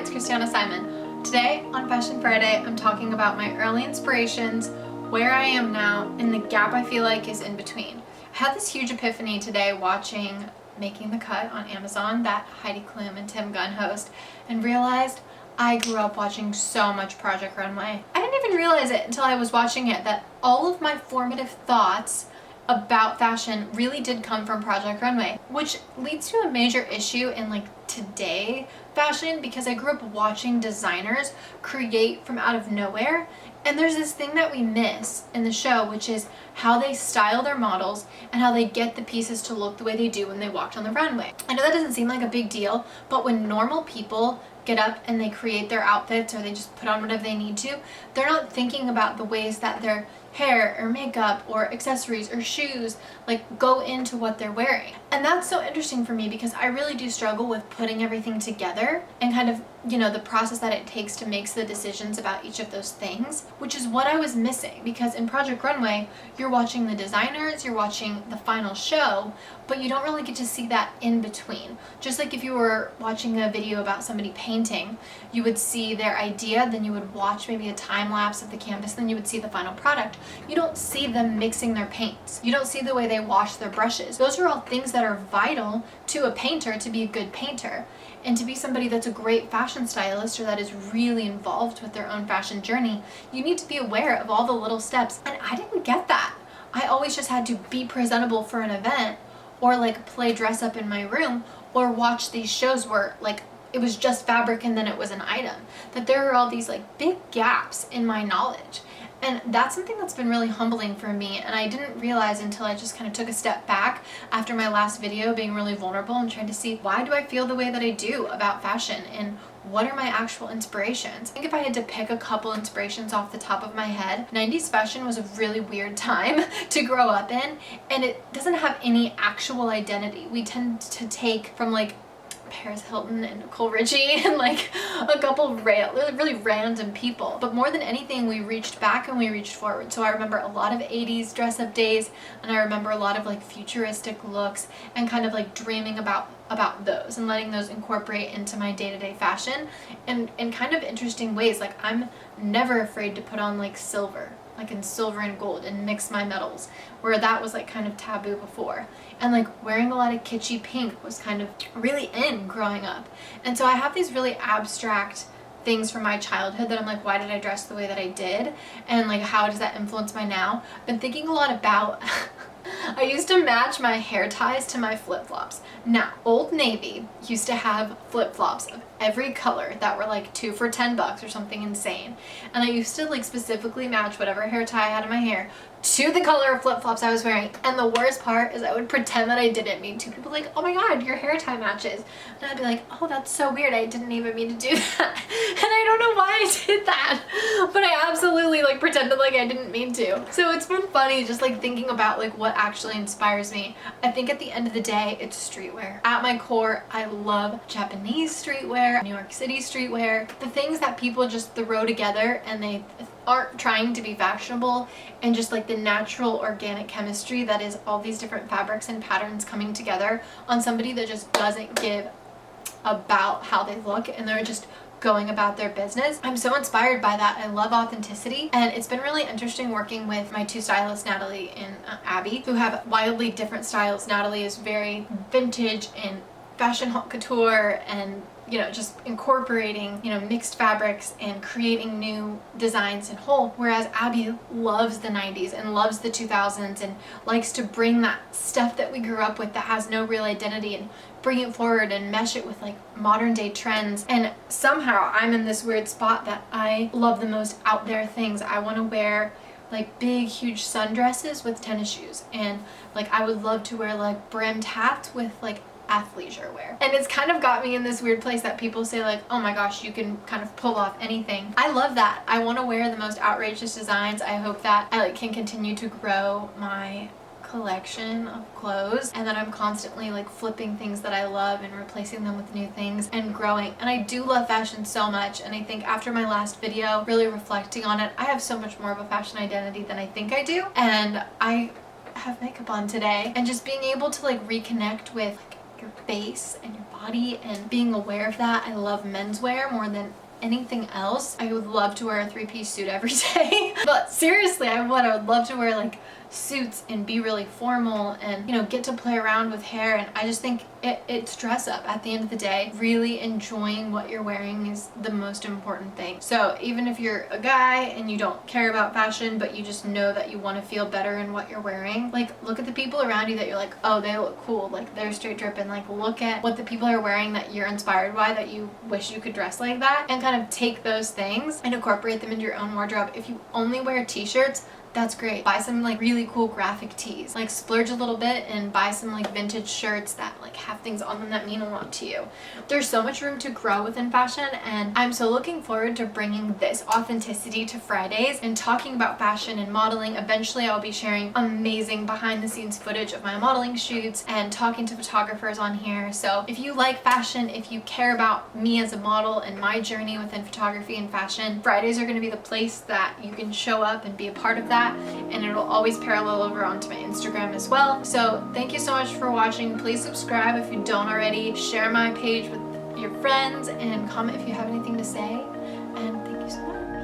it's Christiana Simon. Today on Fashion Friday, I'm talking about my early inspirations, where I am now, and the gap I feel like is in between. I had this huge epiphany today watching Making the Cut on Amazon that Heidi Klum and Tim Gunn host, and realized I grew up watching so much Project Runway. I didn't even realize it until I was watching it that all of my formative thoughts about fashion really did come from Project Runway, which leads to a major issue in today fashion, because I grew up watching designers create from out of nowhere, and there's this thing that we miss in the show, which is how they style their models and how they get the pieces to look the way they do when they walked on the runway. I know that doesn't seem like a big deal, but when normal people get up and they create their outfits or they just put on whatever they need to, they're not thinking about the ways that their hair or makeup or accessories or shoes go into what they're wearing. And that's so interesting for me because I really do struggle with putting everything together and kind of, the process that it takes to make the decisions about each of those things, which is what I was missing, because in Project Runway, you're watching the designers, you're watching the final show, but you don't really get to see that in between. Just like if you were watching a video about somebody painting, you would see their idea, then you would watch maybe a time lapse of the canvas, then you would see the final product. You don't see them mixing their paints. You don't see the way they wash their brushes. Those are all things that are vital to a painter to be a good painter. And to be somebody that's a great fashion stylist or that is really involved with their own fashion journey, you need to be aware of all the little steps. And I didn't get that. I always just had to be presentable for an event, or play dress up in my room, or watch these shows where it was just fabric and then it was an item. That there are all these big gaps in my knowledge. And that's something that's been really humbling for me, and I didn't realize until I just kind of took a step back after my last video, being really vulnerable and trying to see, why do I feel the way that I do about fashion and what are my actual inspirations? I think if I had to pick a couple inspirations off the top of my head, 90s fashion was a really weird time to grow up in, and it doesn't have any actual identity. We tend to take from Paris Hilton and Nicole Richie and a couple really random people. But more than anything, we reached back and we reached forward. So I remember a lot of 80s dress-up days, and I remember a lot of futuristic looks and kind of dreaming about those and letting those incorporate into my day-to-day fashion in kind of interesting ways. I'm never afraid to put on silver, in silver and gold, and mix my metals, where that was kind of taboo before. And wearing a lot of kitschy pink was kind of really in growing up. And so I have these really abstract things from my childhood that I'm why did I dress the way that I did? And how does that influence my now? I've been thinking a lot about I used to match my hair ties to my flip-flops. Now, Old Navy used to have flip-flops of every color that were 2 for $10 or something insane. And I used to specifically match whatever hair tie I had in my hair to the color of flip-flops I was wearing. And the worst part is I would pretend that I didn't mean to. People oh my god, your hair tie matches. And I'd be oh, that's so weird, I didn't even mean to do that. And I don't know why I did that, but I absolutely pretended I didn't mean to. So it's been funny just thinking about what actually inspires me. I think at the end of the day, it's streetwear. At my core, I love Japanese streetwear, New York City streetwear, the things that people just throw together and they aren't trying to be fashionable, and just the natural organic chemistry that is all these different fabrics and patterns coming together on somebody that just doesn't give about how they look and they're just going about their business. I'm so inspired by that. I love authenticity, and it's been really interesting working with my two stylists, Natalie and Abby, who have wildly different styles. Natalie is very vintage and fashion haute couture and just incorporating, mixed fabrics and creating new designs in whole. Whereas Abby loves the 90s and loves the 2000s and likes to bring that stuff that we grew up with that has no real identity and bring it forward and mesh it with modern day trends. And somehow I'm in this weird spot that I love the most out there things. I want to wear big huge sundresses with tennis shoes, and I would love to wear brimmed hats with athleisure wear. And it's kind of got me in this weird place that people say oh my gosh, you can kind of pull off anything. I love that. I want to wear the most outrageous designs. I hope that I can continue to grow my collection of clothes, and that I'm constantly flipping things that I love and replacing them with new things and growing. And I do love fashion so much, and I think after my last video, really reflecting on it, I have so much more of a fashion identity than I think I do. And I have makeup on today, and just being able to reconnect with your face and your body and being aware of that. I love menswear more than anything else. I would love to wear a three-piece suit every day. But seriously, I would love to wear like suits and be really formal and, you know, get to play around with hair. And I just think it's dress up at the end of the day. Really enjoying what you're wearing is the most important thing. So even if you're a guy and you don't care about fashion, but you just know that you want to feel better in what you're wearing, like look at the people around you that you're like, oh, they look cool, like they're straight dripping. Like look at what the people are wearing that you're inspired by, that you wish you could dress like that, and kind of take those things and incorporate them into your own wardrobe. If you only wear t-shirts, that's great. Buy some like really cool graphic tees. Like splurge a little bit and buy some like vintage shirts that like have things on them that mean a lot to you. There's so much room to grow within fashion, and I'm so looking forward to bringing this authenticity to Fridays and talking about fashion and modeling. Eventually I'll be sharing amazing behind the scenes footage of my modeling shoots and talking to photographers on here. So if you like fashion, if you care about me as a model and my journey within photography and fashion, Fridays are going to be the place that you can show up and be a part of that. And it'll always parallel over onto my Instagram as well. So thank you so much for watching. Please subscribe if you don't already. Share my page with your friends and comment if you have anything to say. And thank you so much.